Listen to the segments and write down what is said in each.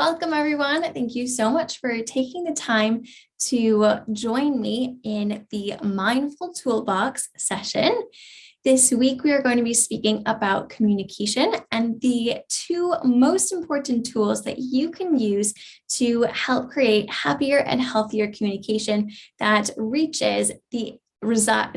Welcome, everyone. Thank you so much for taking the time to join me in the Mindful Toolbox session. This week, we are going to be speaking about communication and the two most important tools that you can use to help create happier and healthier communication that reaches the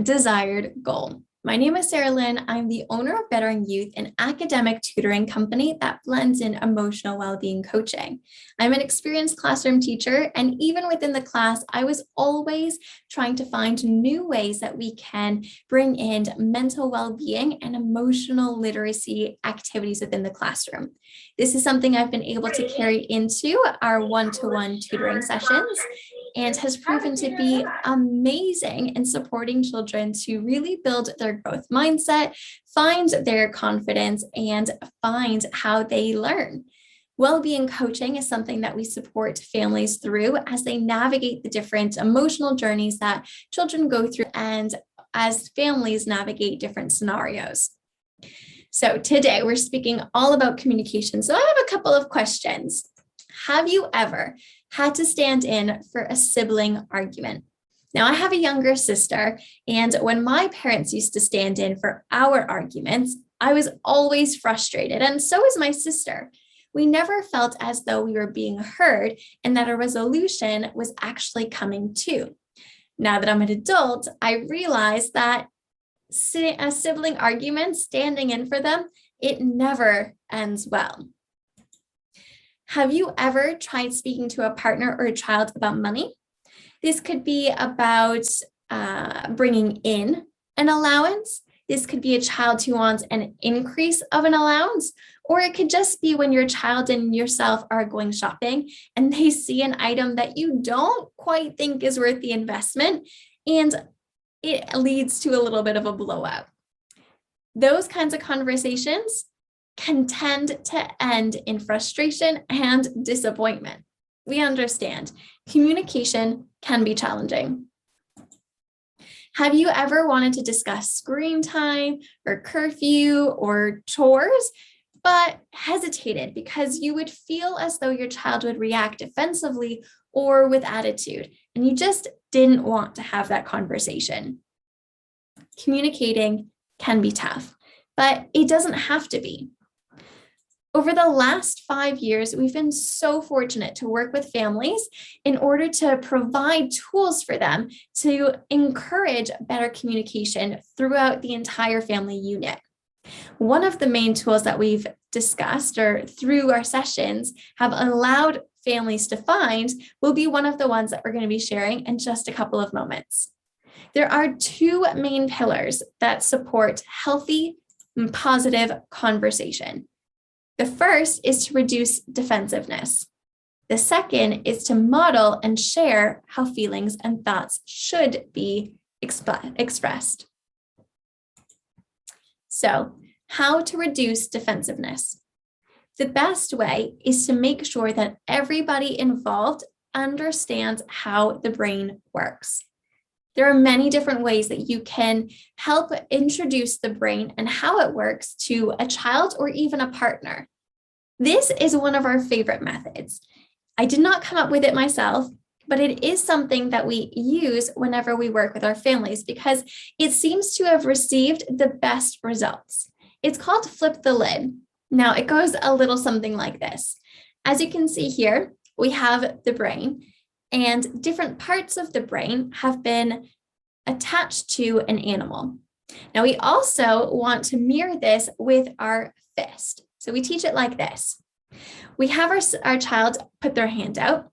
desired goal. My name is Sarah Lynn. I'm the owner of Bettering Youth, an academic tutoring company that blends in emotional well-being coaching. I'm an experienced classroom teacher, and even within the class, I was always trying to find new ways that we can bring in mental well-being and emotional literacy activities within the classroom. This is something I've been able to carry into our one-to-one tutoring sessions, and has proven to be amazing in supporting children to really build their growth mindset, find their confidence, and find how they learn. Well-being coaching is something that we support families through as they navigate the different emotional journeys that children go through and as families navigate different scenarios. So today we're speaking all about communication. So I have a couple of questions. Have you ever had to stand in for a sibling argument? Now, I have a younger sister, and when my parents used to stand in for our arguments, I was always frustrated, and so was my sister. We never felt as though we were being heard and that a resolution was actually coming to. Now that I'm an adult, I realize that a sibling argument, standing in for them, it never ends well. Have you ever tried speaking to a partner or a child about money? This could be about bringing in an allowance. This could be a child who wants an increase of an allowance, or it could just be when your child and yourself are going shopping and they see an item that you don't quite think is worth the investment, and it leads to a little bit of a blowout. Those kinds of conversations can tend to end in frustration and disappointment. We understand communication can be challenging. Have you ever wanted to discuss screen time or curfew or chores, but hesitated because you would feel as though your child would react defensively or with attitude, and you just didn't want to have that conversation? Communicating can be tough, but it doesn't have to be. Over the last 5 years, we've been so fortunate to work with families in order to provide tools for them to encourage better communication throughout the entire family unit. One of the main tools that we've discussed or through our sessions have allowed families to find will be one of the ones that we're going to be sharing in just a couple of moments. There are two main pillars that support healthy and positive conversation. The first is to reduce defensiveness. The second is to model and share how feelings and thoughts should be expressed. So, how to reduce defensiveness? The best way is to make sure that everybody involved understands how the brain works. There are many different ways that you can help introduce the brain and how it works to a child or even a partner. This is one of our favorite methods. I did not come up with it myself, but it is something that we use whenever we work with our families because it seems to have received the best results. It's called Flip the Lid. Now, it goes a little something like this. As you can see here, we have the brain, and different parts of the brain have been attached to an animal. Now, we also want to mirror this with our fist. So we teach it like this. We have our child put their hand out,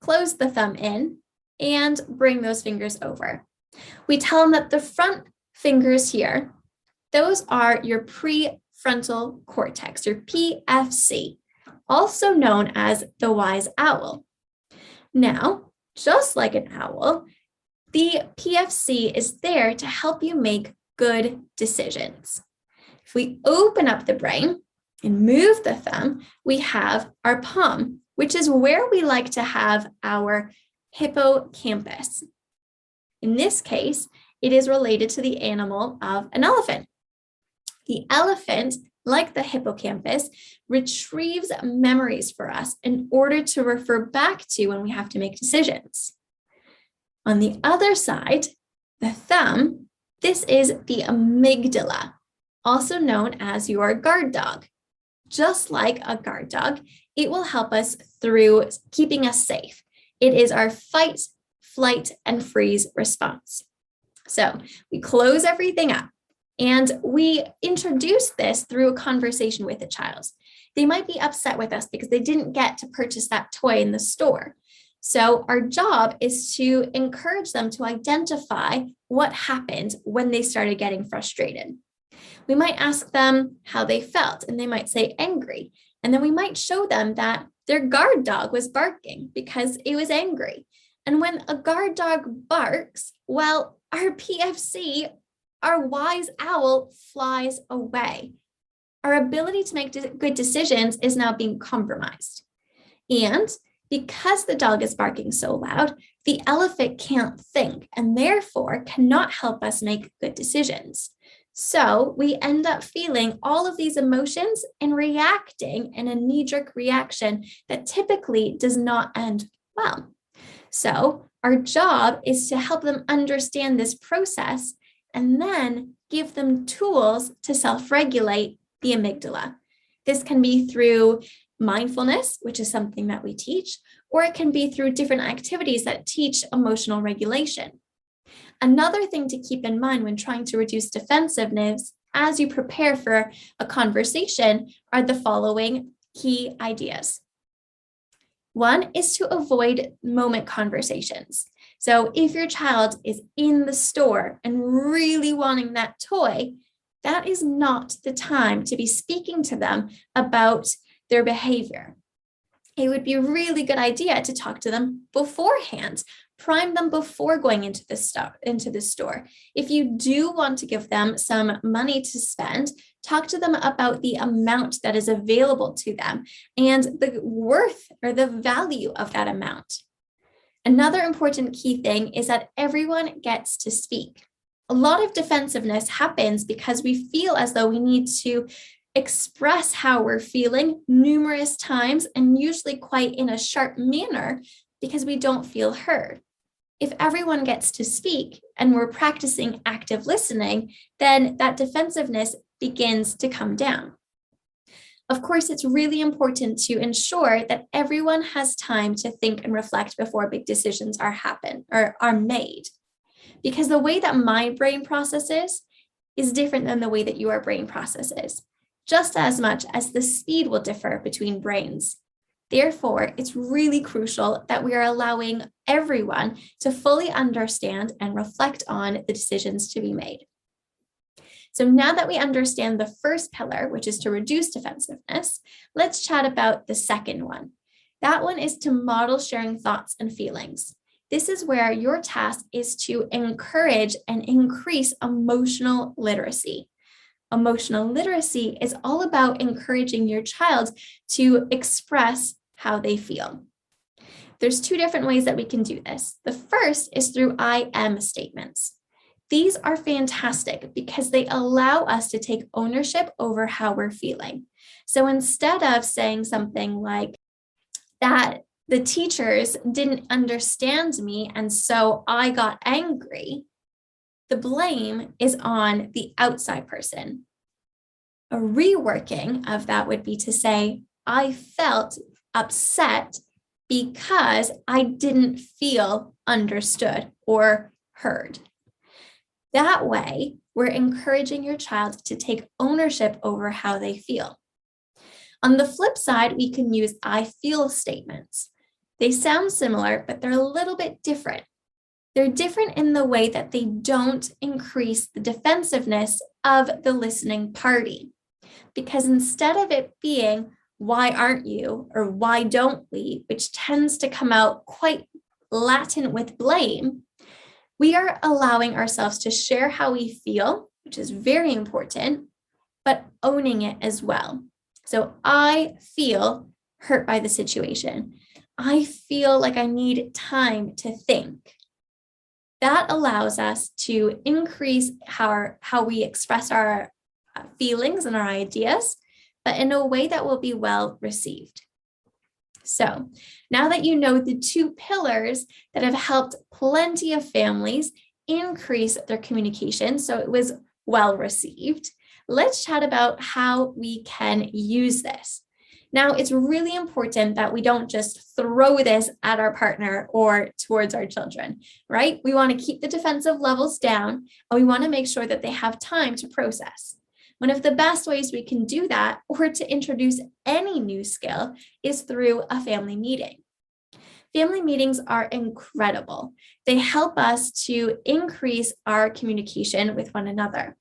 close the thumb in, and bring those fingers over. We tell them that the front fingers here, those are your prefrontal cortex, your PFC, also known as the wise owl. Now, just like an owl, the PFC is there to help you make good decisions. If we open up the brain and move the thumb, we have our palm, which is where we like to have our hippocampus. In this case, it is related to the animal of an elephant. The elephant like the hippocampus, retrieves memories for us in order to refer back to when we have to make decisions. On the other side, the thumb, this is the amygdala, also known as your guard dog. Just like a guard dog, it will help us through keeping us safe. It is our fight, flight, and freeze response. So we close everything up and we introduce this through a conversation with a child. They might be upset with us because they didn't get to purchase that toy in the store. So our job is to encourage them to identify what happened when they started getting frustrated. We might ask them how they felt, and they might say angry. And then we might show them that their guard dog was barking because it was angry. And when a guard dog barks, well, our PFC, our wise owl, flies away. Our ability to make good decisions is now being compromised. And because the dog is barking so loud, the elephant can't think and therefore cannot help us make good decisions. So we end up feeling all of these emotions and reacting in a knee-jerk reaction that typically does not end well. So our job is to help them understand this process and then give them tools to self-regulate the amygdala. This can be through mindfulness, which is something that we teach, or it can be through different activities that teach emotional regulation. Another thing to keep in mind when trying to reduce defensiveness as you prepare for a conversation are the following key ideas. One is to avoid moment conversations. So if your child is in the store and really wanting that toy, that is not the time to be speaking to them about their behavior. It would be a really good idea to talk to them beforehand, prime them before going into the store. If you do want to give them some money to spend, talk to them about the amount that is available to them and the worth or the value of that amount. Another important key thing is that everyone gets to speak. A lot of defensiveness happens because we feel as though we need to express how we're feeling numerous times and usually quite in a sharp manner because we don't feel heard. If everyone gets to speak and we're practicing active listening, then that defensiveness begins to come down. Of course, it's really important to ensure that everyone has time to think and reflect before big decisions are made. Because the way that my brain processes is different than the way that your brain processes, just as much as the speed will differ between brains. Therefore, it's really crucial that we are allowing everyone to fully understand and reflect on the decisions to be made. So now that we understand the first pillar, which is to reduce defensiveness, let's chat about the second one. That one is to model sharing thoughts and feelings. This is where your task is to encourage and increase emotional literacy. Emotional literacy is all about encouraging your child to express how they feel. There's two different ways that we can do this. The first is through I am statements. These are fantastic because they allow us to take ownership over how we're feeling. So instead of saying something like that the teachers didn't understand me and so I got angry, the blame is on the outside person. A reworking of that would be to say, I felt upset because I didn't feel understood or heard. That way, we're encouraging your child to take ownership over how they feel. On the flip side, we can use I feel statements. They sound similar, but they're a little bit different. They're different in the way that they don't increase the defensiveness of the listening party. Because instead of it being, why aren't you, or why don't we, which tends to come out quite latent with blame, we are allowing ourselves to share how we feel, which is very important, but owning it as well. So I feel hurt by the situation. I feel like I need time to think. That allows us to increase how we express our feelings and our ideas, but in a way that will be well received. So now that you know the two pillars that have helped plenty of families increase their communication, so it was well received, let's chat about how we can use this. Now, it's really important that we don't just throw this at our partner or towards our children, right? We want to keep the defensive levels down, and we want to make sure that they have time to process. One of the best ways we can do that, or to introduce any new skill, is through a family meeting. Family meetings are incredible. They help us to increase our communication with one another.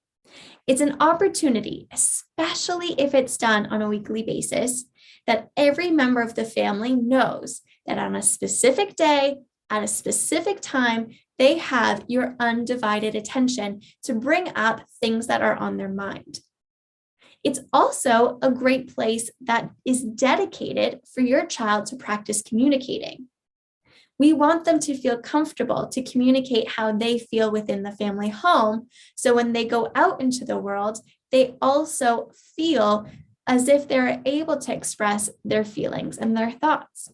It's an opportunity, especially if it's done on a weekly basis, that every member of the family knows that on a specific day, at a specific time, they have your undivided attention to bring up things that are on their mind. It's also a great place that is dedicated for your child to practice communicating. We want them to feel comfortable to communicate how they feel within the family home. So when they go out into the world, they also feel as if they're able to express their feelings and their thoughts.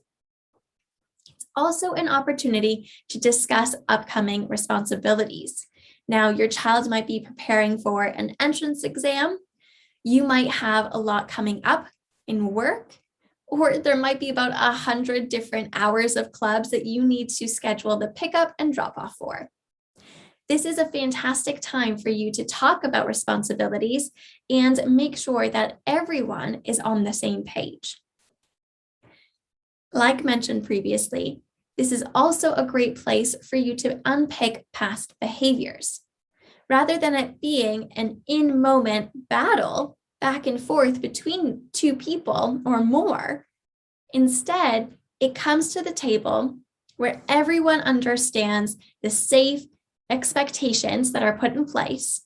It's also an opportunity to discuss upcoming responsibilities. Now, your child might be preparing for an entrance exam. You might have a lot coming up in work, or there might be about 100 different hours of clubs that you need to schedule the pickup and drop off for. This is a fantastic time for you to talk about responsibilities and make sure that everyone is on the same page. Like mentioned previously, this is also a great place for you to unpick past behaviors. Rather than it being an in-moment battle back and forth between two people or more, instead, it comes to the table where everyone understands the safe expectations that are put in place.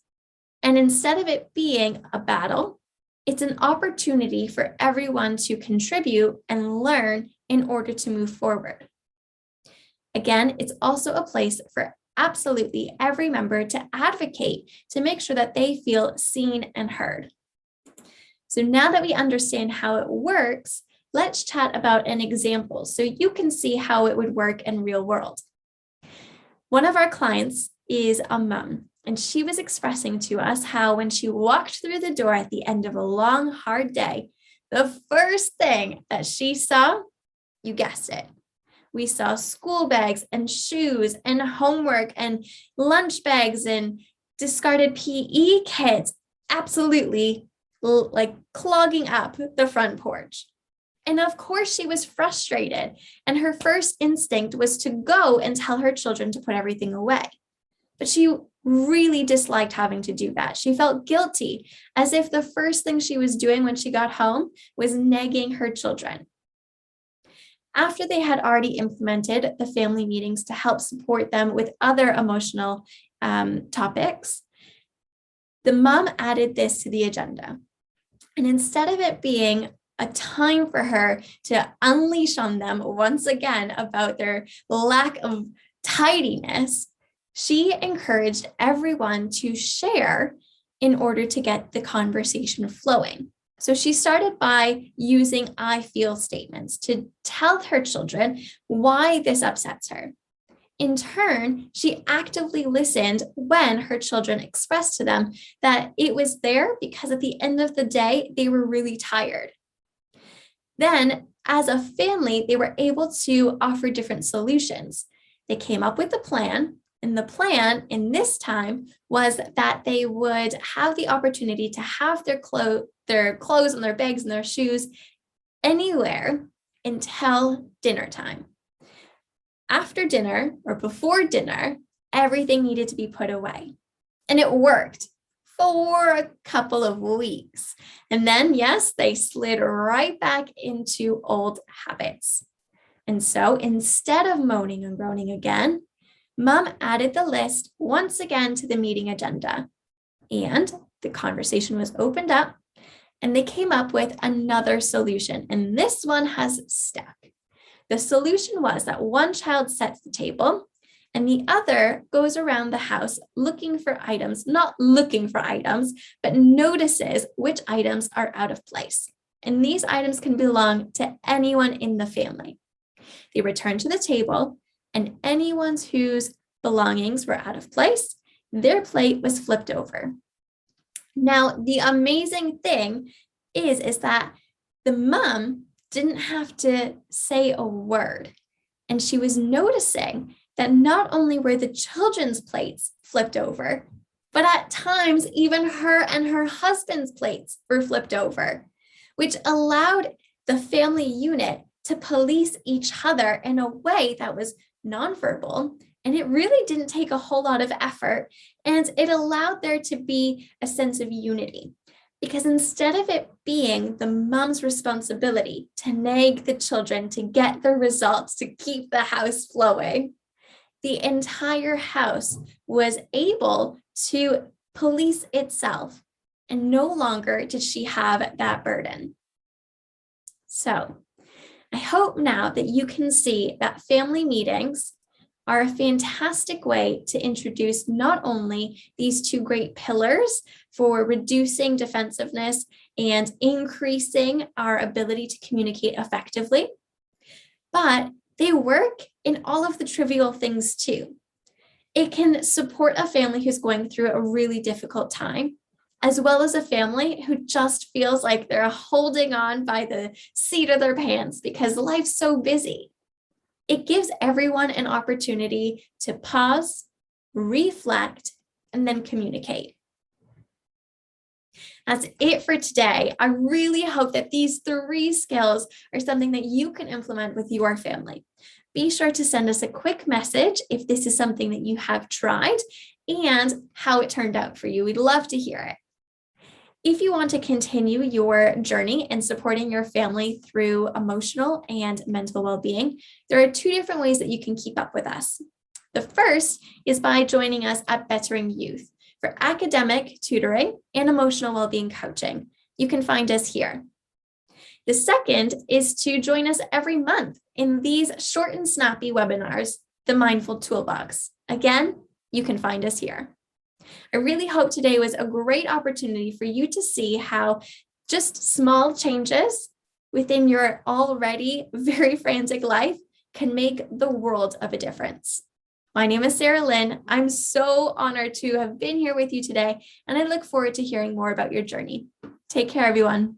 And instead of it being a battle, it's an opportunity for everyone to contribute and learn in order to move forward. Again, it's also a place for absolutely every member to advocate to make sure that they feel seen and heard. So now that we understand how it works, let's chat about an example so you can see how it would work in real world. One of our clients is a mom, and she was expressing to us how when she walked through the door at the end of a long, hard day, the first thing that she saw, you guessed it, we saw school bags and shoes and homework and lunch bags and discarded PE kits, absolutely like clogging up the front porch. And of course, she was frustrated, and her first instinct was to go and tell her children to put everything away. But she really disliked having to do that. She felt guilty, as if the first thing she was doing when she got home was nagging her children. After they had already implemented the family meetings to help support them with other emotional topics, the mom added this to the agenda. And instead of it being a time for her to unleash on them once again about their lack of tidiness, she encouraged everyone to share in order to get the conversation flowing. So she started by using I feel statements to tell her children why this upsets her. In turn, she actively listened when her children expressed to them that it was there because at the end of the day, they were really tired. Then, as a family, they were able to offer different solutions. They came up with a plan, and the plan in this time was that they would have the opportunity to have their clothes and their bags and their shoes anywhere until dinner time. After dinner or before dinner, everything needed to be put away. And it worked for a couple of weeks. And then, yes, they slid right back into old habits. And so instead of moaning and groaning again, Mom added the list once again to the meeting agenda. And the conversation was opened up, and they came up with another solution. And this one has stuck. The solution was that one child sets the table and the other goes around the house looking for items, not looking for items, but notices which items are out of place. And these items can belong to anyone in the family. They return to the table, and anyone whose belongings were out of place, their plate was flipped over. Now, the amazing thing is that the mom didn't have to say a word, and she was noticing that not only were the children's plates flipped over, but at times even her and her husband's plates were flipped over, which allowed the family unit to police each other in a way that was nonverbal. And it really didn't take a whole lot of effort. And it allowed there to be a sense of unity. Because instead of it being the mom's responsibility to nag the children to get the results, to keep the house flowing, the entire house was able to police itself. And no longer did she have that burden. So I hope now that you can see that family meetings are a fantastic way to introduce not only these two great pillars for reducing defensiveness and increasing our ability to communicate effectively, but they work in all of the trivial things too. It can support a family who's going through a really difficult time, as well as a family who just feels like they're holding on by the seat of their pants because life's so busy. It gives everyone an opportunity to pause, reflect, and then communicate. That's it for today. I really hope that these 3 skills are something that you can implement with your family. Be sure to send us a quick message if this is something that you have tried and how it turned out for you. We'd love to hear it. If you want to continue your journey in supporting your family through emotional and mental well-being, there are 2 different ways that you can keep up with us. The first is by joining us at Bettering Youth for academic tutoring and emotional well-being coaching. You can find us here. The second is to join us every month in these short and snappy webinars, the Mindful Toolbox. Again, you can find us here. I really hope today was a great opportunity for you to see how just small changes within your already very frantic life can make the world of a difference. My name is Sarah Lynn. I'm so honored to have been here with you today, and I look forward to hearing more about your journey. Take care, everyone.